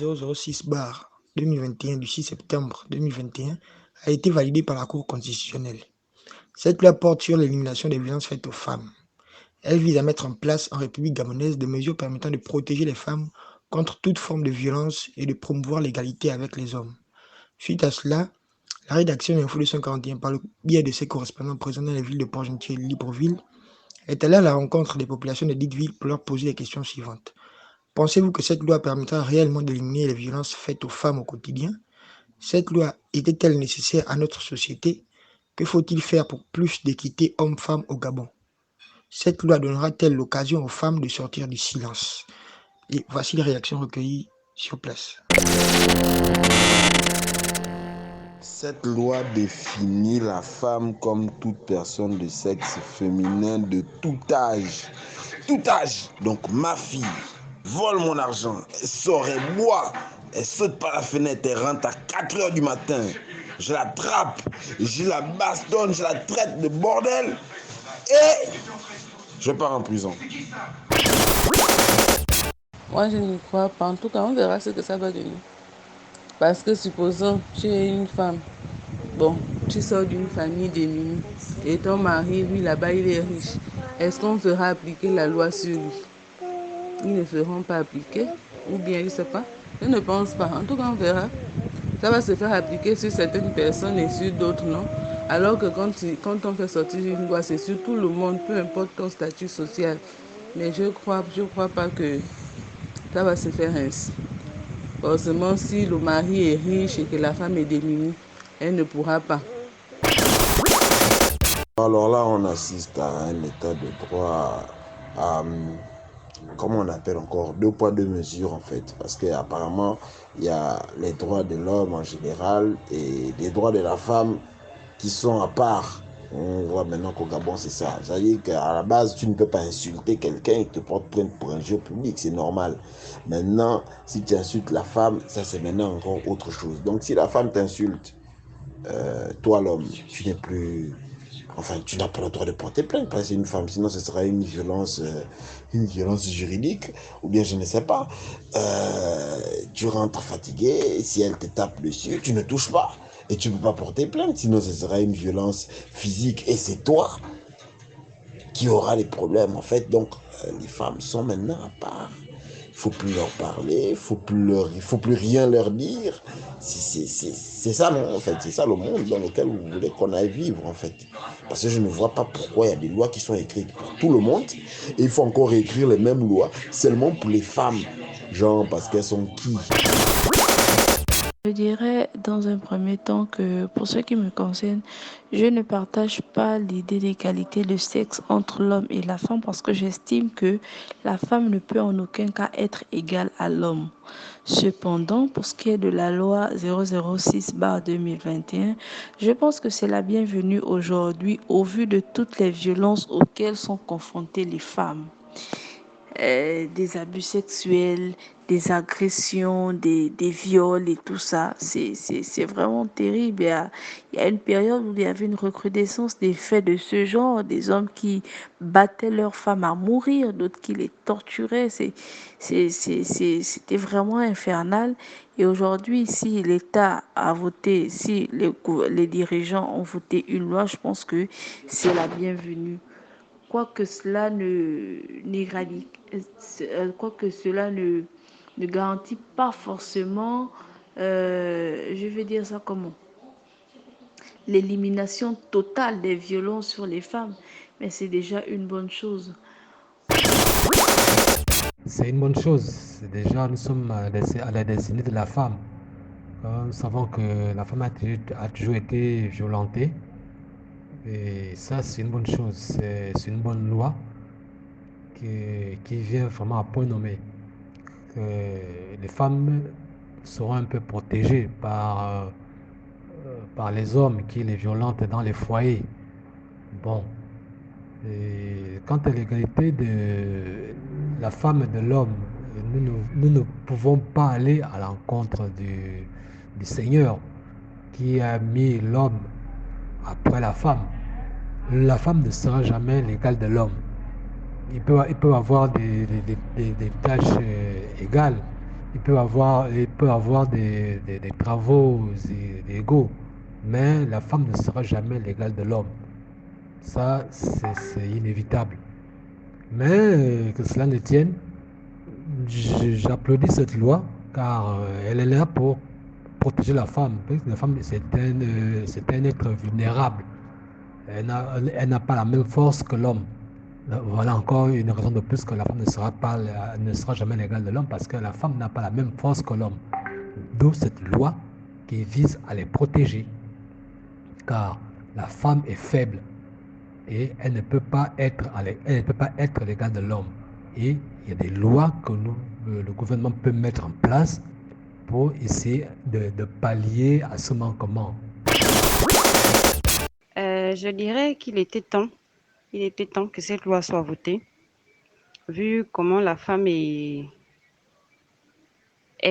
loi 006/2021 du 6 septembre 2021 a été validée par la Cour constitutionnelle. Cette loi porte sur l'élimination des violences faites aux femmes. Elle vise à mettre en place en République gabonaise des mesures permettant de protéger les femmes contre toute forme de violence et de promouvoir l'égalité avec les hommes. Suite à cela, la rédaction d'Info 241, par le biais de ses correspondants présents dans les villes de Port-Gentil et Libreville, est allée à la rencontre des populations de dites villes pour leur poser les questions suivantes. Pensez-vous que cette loi permettra réellement d'éliminer les violences faites aux femmes au quotidien? Cette loi était-elle nécessaire à notre société? Que faut-il faire pour plus d'équité hommes-femmes au Gabon? Cette loi donnera-t-elle l'occasion aux femmes de sortir du silence? Et voici les réactions recueillies sur place. Cette loi définit la femme comme toute personne de sexe féminin de tout âge. Tout âge. Donc ma fille vole mon argent, elle sort, elle boit, elle saute par la fenêtre, elle rentre à 4h du matin. Je l'attrape, je la bastonne, je la traite de bordel et je pars en prison. Moi, je n'y crois pas. En tout cas, on verra ce que ça va donner. Parce que supposons tu es une femme, bon, tu sors d'une famille démunie et ton mari, lui, là-bas, il est riche. Est-ce qu'on fera appliquer la loi sur lui? Ils ne feront pas appliquer, ou bien je ne sais pas. Je ne pense pas. En tout cas, on verra. Ça va se faire appliquer sur certaines personnes et sur d'autres, non? Alors que quand on fait sortir une loi, c'est sur tout le monde, peu importe ton statut social. Mais je crois pas que ça va se faire ainsi. Forcément, si le mari est riche et que la femme est démunie, elle ne pourra pas. Alors là, on assiste à un état de droit à comment on appelle encore, 2 poids 2 mesures en fait, parce qu'apparemment il y a les droits de l'homme en général et les droits de la femme qui sont à part. On voit maintenant qu'au Gabon c'est ça, c'est-à-dire qu'à la base tu ne peux pas insulter quelqu'un et te porte plainte pour injure publique, c'est normal. Maintenant si tu insultes la femme, ça c'est maintenant encore autre chose. Donc si la femme t'insulte, toi l'homme, tu n'es plus... Enfin, tu n'as pas le droit de porter plainte parce que c'est une femme, sinon ce sera une violence juridique, ou bien je ne sais pas. Tu rentres fatigué, et si elle te tape dessus, tu ne touches pas. Et tu ne peux pas porter plainte, sinon ce sera une violence physique. Et c'est toi qui auras les problèmes, en fait. Donc, les femmes sont maintenant à part. Il ne faut plus leur parler, il faut plus rien leur dire. C'est ça, non, en fait, c'est ça le monde dans lequel vous voulez qu'on aille vivre, en fait. Parce que je ne vois pas pourquoi il y a des lois qui sont écrites pour tout le monde et il faut encore écrire les mêmes lois seulement pour les femmes. Genre parce qu'elles sont qui? Je dirais dans un premier temps que pour ce qui me concerne, je ne partage pas l'idée d'égalité de sexe entre l'homme et la femme parce que j'estime que la femme ne peut en aucun cas être égale à l'homme. Cependant, pour ce qui est de la loi 006/2021, je pense que c'est la bienvenue aujourd'hui au vu de toutes les violences auxquelles sont confrontées les femmes. Des abus sexuels, des agressions, des viols et tout ça. C'est vraiment terrible. Il y a une période où il y avait une recrudescence des faits de ce genre, des hommes qui battaient leurs femmes à mourir, d'autres qui les torturaient. C'était vraiment infernal. Et aujourd'hui, si l'État a voté, si les dirigeants ont voté une loi, je pense que c'est la bienvenue. Quoique cela ne garantit pas forcément, je vais dire ça comment, l'élimination totale des violences sur les femmes, mais c'est déjà une bonne chose. C'est une bonne chose. Déjà, nous sommes à la décennie de la femme. Nous savons que la femme a toujours été violentée. Et ça, c'est une bonne chose. C'est une bonne loi qui vient vraiment à point nommé. Que les femmes seront un peu protégées par les hommes qui les violentent dans les foyers. Bon. Et quant à l'égalité de la femme et de l'homme, nous ne pouvons pas aller à l'encontre du Seigneur qui a mis l'homme après la femme. La femme ne sera jamais l'égale de l'homme. Ils peuvent avoir des tâches égales, il peut avoir des travaux égaux, mais la femme ne sera jamais l'égale de l'homme. Ça, c'est inévitable. Mais que cela ne tienne, j'applaudis cette loi car elle est là pour protéger la femme. Parce que la femme, c'est un être vulnérable. Elle n'a pas la même force que l'homme. Voilà encore une raison de plus que la femme ne sera jamais l'égale de l'homme parce que la femme n'a pas la même force que l'homme. D'où cette loi qui vise à les protéger. Car la femme est faible et elle ne peut pas être l'égale de l'homme. Et il y a des lois que le gouvernement peut mettre en place pour essayer de pallier à ce manquement. Je dirais qu'il était temps. Il était temps que cette loi soit votée, vu comment la femme est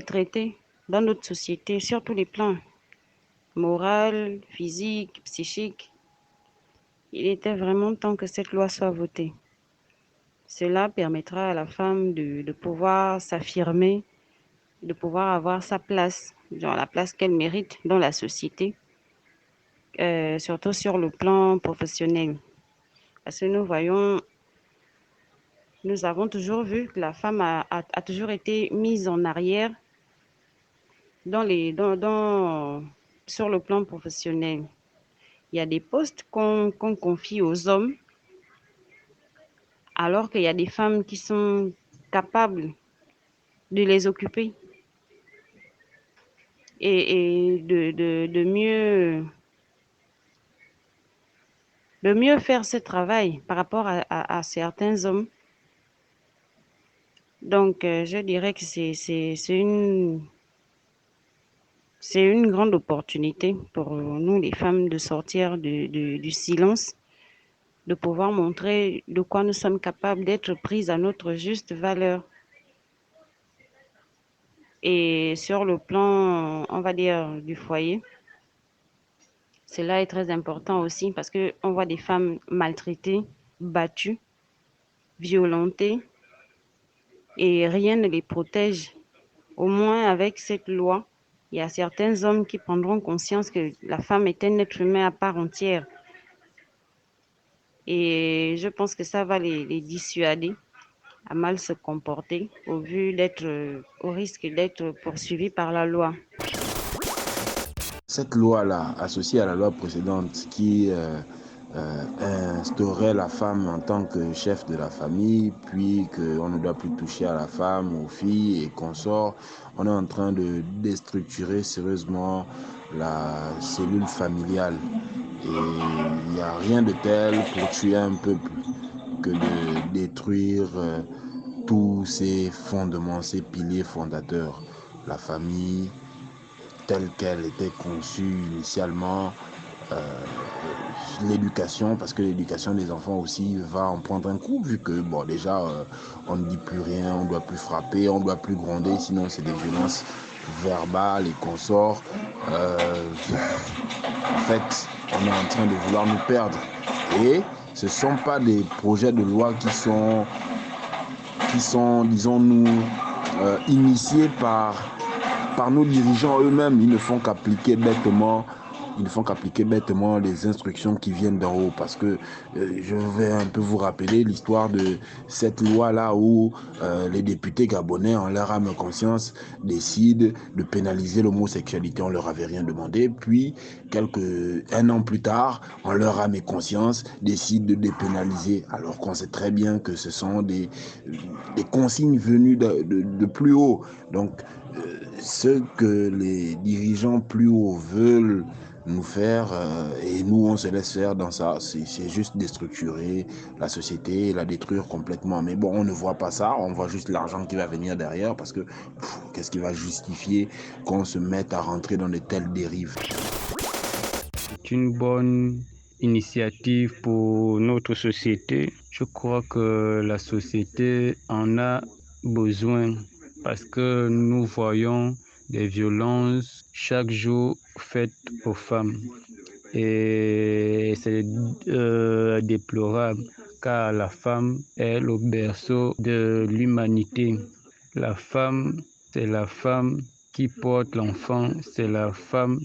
traitée dans notre société sur tous les plans, moral, physique, psychique. Il était vraiment temps que cette loi soit votée. Cela permettra à la femme de pouvoir s'affirmer, de pouvoir avoir sa place, genre la place qu'elle mérite dans la société, surtout sur le plan professionnel. Parce que nous avons toujours vu que la femme a toujours été mise en arrière sur le plan professionnel. Il y a des postes qu'on confie aux hommes, alors qu'il y a des femmes qui sont capables de les occuper et de mieux faire ce travail par rapport à certains hommes. Donc, je dirais que c'est une grande opportunité pour nous, les femmes, de sortir du silence, de pouvoir montrer de quoi nous sommes capables, d'être prises à notre juste valeur. Et sur le plan, on va dire, du foyer, cela est très important aussi parce qu'on voit des femmes maltraitées, battues, violentées, et rien ne les protège. Au moins, avec cette loi, il y a certains hommes qui prendront conscience que la femme est un être humain à part entière. Et je pense que ça va les dissuader à mal se comporter au risque d'être poursuivis par la loi. Cette loi-là, associée à la loi précédente qui instaurait la femme en tant que chef de la famille, puis qu'on ne doit plus toucher à la femme, aux filles et consorts, on est en train de déstructurer sérieusement la cellule familiale. Et il n'y a rien de tel pour tuer un peuple que de détruire tous ces fondements, ces piliers fondateurs. La famille telle qu'elle était conçue initialement, l'éducation, parce que l'éducation des enfants aussi va en prendre un coup, vu que bon déjà on ne dit plus rien, on ne doit plus frapper, on ne doit plus gronder, sinon c'est des violences verbales et consorts. En fait, on est en train de vouloir nous perdre. Et ce ne sont pas des projets de loi qui sont disons-nous, initiés par nos dirigeants eux-mêmes. Ils ne font qu'appliquer bêtement les instructions qui viennent d'en haut, parce que je vais un peu vous rappeler l'histoire de cette loi-là où les députés gabonais, en leur âme et conscience, décident de pénaliser l'homosexualité. On leur avait rien demandé, puis un an plus tard, en leur âme et conscience, décident de dépénaliser, alors qu'on sait très bien que ce sont des consignes venues de plus haut. Donc ce que les dirigeants plus hauts veulent nous faire, et nous on se laisse faire dans ça, c'est juste déstructurer la société, la détruire complètement. Mais bon, on ne voit pas ça, on voit juste l'argent qui va venir derrière, parce que qu'est-ce qui va justifier qu'on se mette à rentrer dans de telles dérives? C'est une bonne initiative pour notre société. Je crois que la société en a besoin parce que nous voyons des violences chaque jour faites aux femmes. Et c'est déplorable car la femme est le berceau de l'humanité. La femme c'est la femme qui porte l'enfant, c'est la femme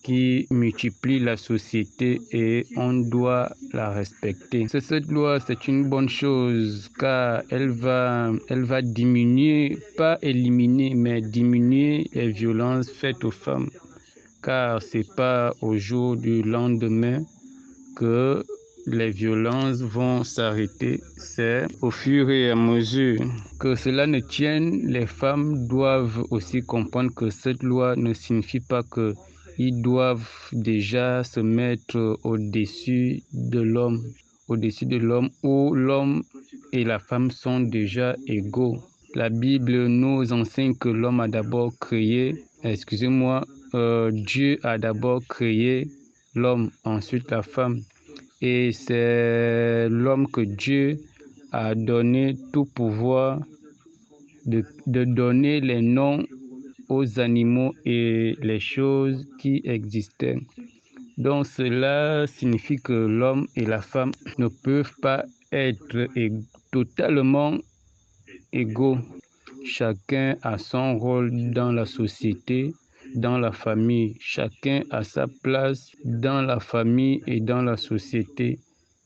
qui multiplie la société et on doit la respecter. Cette loi, c'est une bonne chose car elle va diminuer, pas éliminer, mais diminuer les violences faites aux femmes. Car c'est pas au jour du lendemain que les violences vont s'arrêter, c'est au fur et à mesure que cela ne tienne, les femmes doivent aussi comprendre que cette loi ne signifie pas que ils doivent déjà se mettre au-dessus de l'homme, où l'homme et la femme sont déjà égaux. La Bible nous enseigne que l'homme a d'abord créé, Dieu a d'abord créé l'homme, ensuite la femme. Et c'est l'homme que Dieu a donné tout pouvoir de donner les noms aux animaux et les choses qui existaient. Donc cela signifie que l'homme et la femme ne peuvent pas être totalement égaux. Chacun a son rôle dans la société, dans la famille. Chacun a sa place dans la famille et dans la société.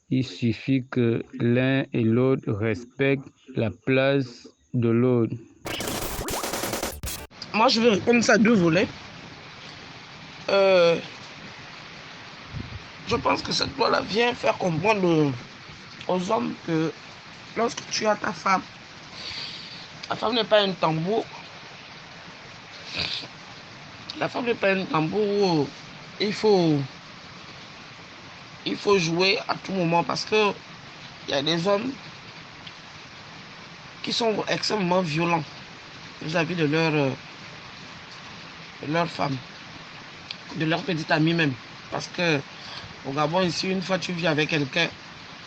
Il suffit que l'un et l'autre respectent la place de l'autre. Moi, je vais répondre ça à deux volets. Je pense que cette loi-là vient faire comprendre aux hommes que lorsque tu as ta femme n'est pas un tambour. La femme n'est pas un tambour où il faut jouer à tout moment parce que il y a des hommes qui sont extrêmement violents vis-à-vis de leur femme, de leur petite amie même. Parce que au Gabon, ici, une fois tu vis avec quelqu'un,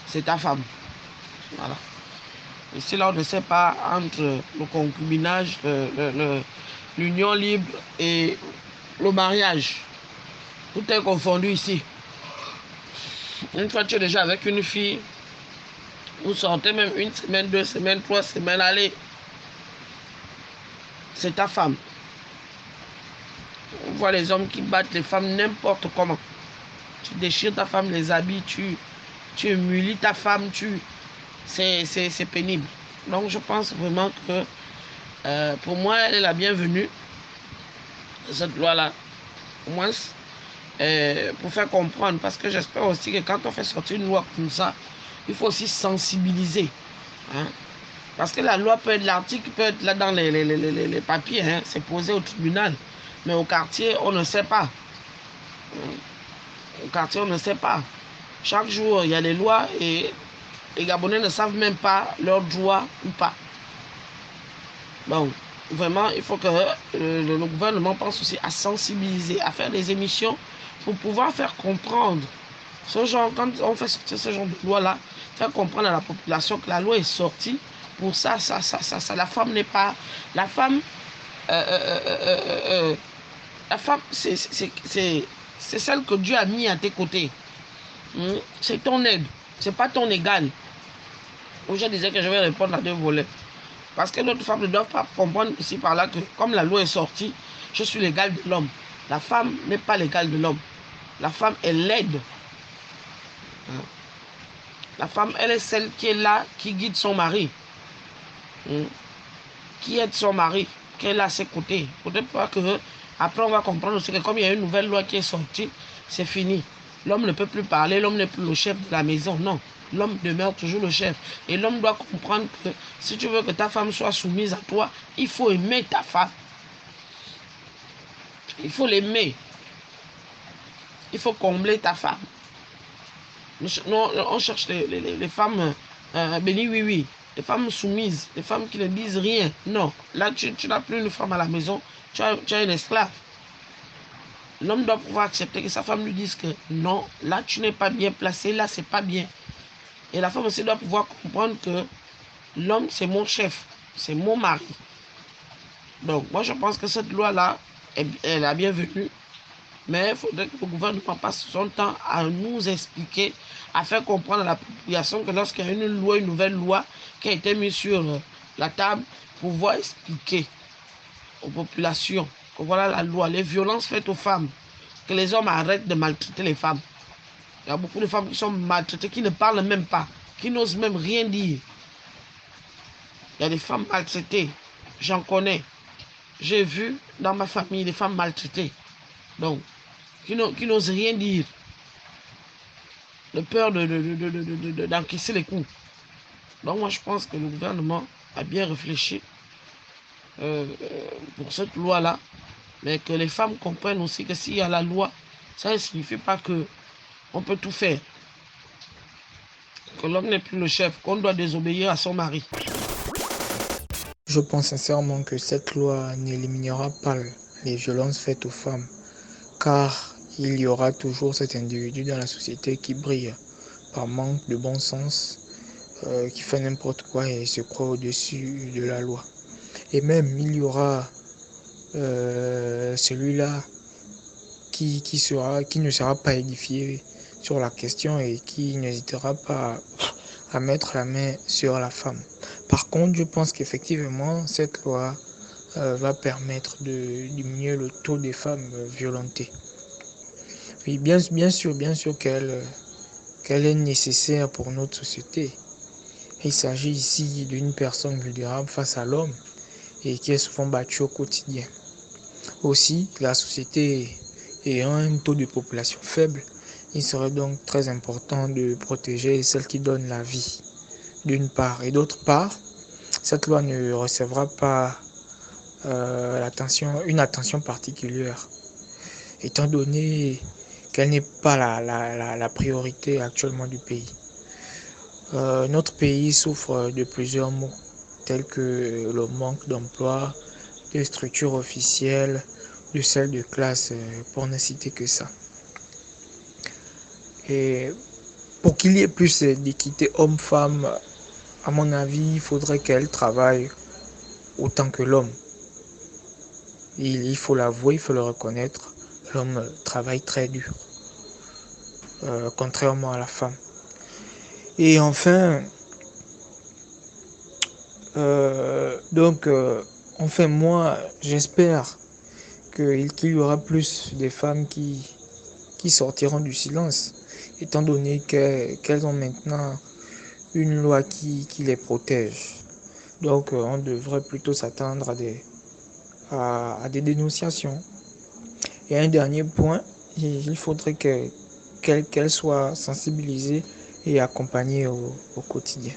c'est ta femme. Voilà. Ici, là, on ne sait pas entre le concubinage, l'union libre et le mariage. Tout est confondu ici. Une fois tu es déjà avec une fille, vous sortez même 1 semaine, 2 semaines, 3 semaines, allez, c'est ta femme. On voit les hommes qui battent les femmes n'importe comment. Tu déchires ta femme, les habits, tu humilies ta femme, c'est pénible. Donc je pense vraiment que pour moi, elle est la bienvenue, cette loi-là. Au moins, pour faire comprendre, parce que j'espère aussi que quand on fait sortir une loi comme ça, il faut aussi sensibiliser. Hein? Parce que la loi peut être, l'article peut être là dans les papiers, hein? C'est posé au tribunal. Mais au quartier, on ne sait pas. Au quartier, on ne sait pas. Chaque jour, il y a des lois et les Gabonais ne savent même pas leurs droits ou pas. Donc, vraiment, il faut que le gouvernement pense aussi à sensibiliser, à faire des émissions pour pouvoir faire comprendre ce genre, quand on fait sortir ce genre de loi-là, faire comprendre à la population que la loi est sortie. Pour ça, la femme n'est pas... La femme, c'est celle que Dieu a mis à tes côtés. C'est ton aide, c'est pas ton égal. Je disais que je vais répondre à deux volets. Parce que d'autres femmes ne doivent pas comprendre ici par là que comme la loi est sortie, je suis l'égal de l'homme. La femme n'est pas l'égal de l'homme. La femme est l'aide. La femme, elle est celle qui est là, qui guide son mari. Qui aide son mari, qui est là à ses côtés. Peut-être pas que après on va comprendre aussi que comme il y a une nouvelle loi qui est sortie, c'est fini. L'homme ne peut plus parler, l'homme n'est plus le chef de la maison. Non, l'homme demeure toujours le chef. Et l'homme doit comprendre que si tu veux que ta femme soit soumise à toi, il faut aimer ta femme. Il faut l'aimer. Il faut combler ta femme. On cherche les femmes bénies, oui. Les femmes soumises, les femmes qui ne disent rien. Non, là tu n'as plus une femme à la maison, tu as une esclave. L'homme doit pouvoir accepter que sa femme lui dise que non, là tu n'es pas bien placé, là c'est pas bien. Et la femme aussi doit pouvoir comprendre que l'homme c'est mon chef, c'est mon mari. Donc moi je pense que cette loi-là est la bienvenue. Mais il faudrait que le gouvernement passe son temps à nous expliquer, à faire comprendre à la population que lorsqu'il y a une nouvelle loi qui a été mise sur la table, pouvoir expliquer. aux populations que voilà la loi, les violences faites aux femmes, que les hommes arrêtent de maltraiter les femmes. Il y a beaucoup de femmes qui sont maltraitées, qui ne parlent même pas, qui n'osent même rien dire. Il y a des femmes maltraitées, j'en connais. J'ai vu dans ma famille des femmes maltraitées, donc qui n'osent rien dire, de peur d'encaisser les coups. Donc moi je pense que le gouvernement a bien réfléchi pour cette loi-là, mais que les femmes comprennent aussi que s'il y a la loi, ça ne signifie pas qu'on peut tout faire, que l'homme n'est plus le chef, qu'on doit désobéir à son mari. Je pense sincèrement que cette loi n'éliminera pas les violences faites aux femmes, car il y aura toujours cet individu dans la société qui brille par manque de bon sens, qui fait n'importe quoi et se croit au-dessus de la loi. Et même il y aura celui-là qui ne sera pas édifié sur la question et qui n'hésitera pas à mettre la main sur la femme. Par contre, je pense qu'effectivement, cette loi va permettre de diminuer le taux des femmes violentées. Oui, bien sûr qu'elle est nécessaire pour notre société. Il s'agit ici d'une personne vulnérable face à l'homme et qui est souvent battue au quotidien. Aussi, la société ayant un taux de population faible, il serait donc très important de protéger celles qui donnent la vie, d'une part. Et d'autre part, cette loi ne recevra pas une attention particulière, étant donné qu'elle n'est pas la priorité actuellement du pays. Notre pays souffre de plusieurs maux, tels que le manque d'emploi, de structures officielles, de celles de classe, pour ne citer que ça. Et pour qu'il y ait plus d'équité homme-femme, à mon avis, il faudrait qu'elle travaille autant que l'homme. Il faut l'avouer, il faut le reconnaître, l'homme travaille très dur, contrairement à la femme. Et enfin, moi, j'espère qu'il y aura plus de femmes qui sortiront du silence, étant donné qu'elles ont maintenant une loi qui les protège. Donc, on devrait plutôt s'attendre à des dénonciations. Et un dernier point, il faudrait qu'elles soient sensibilisées et accompagnées au quotidien.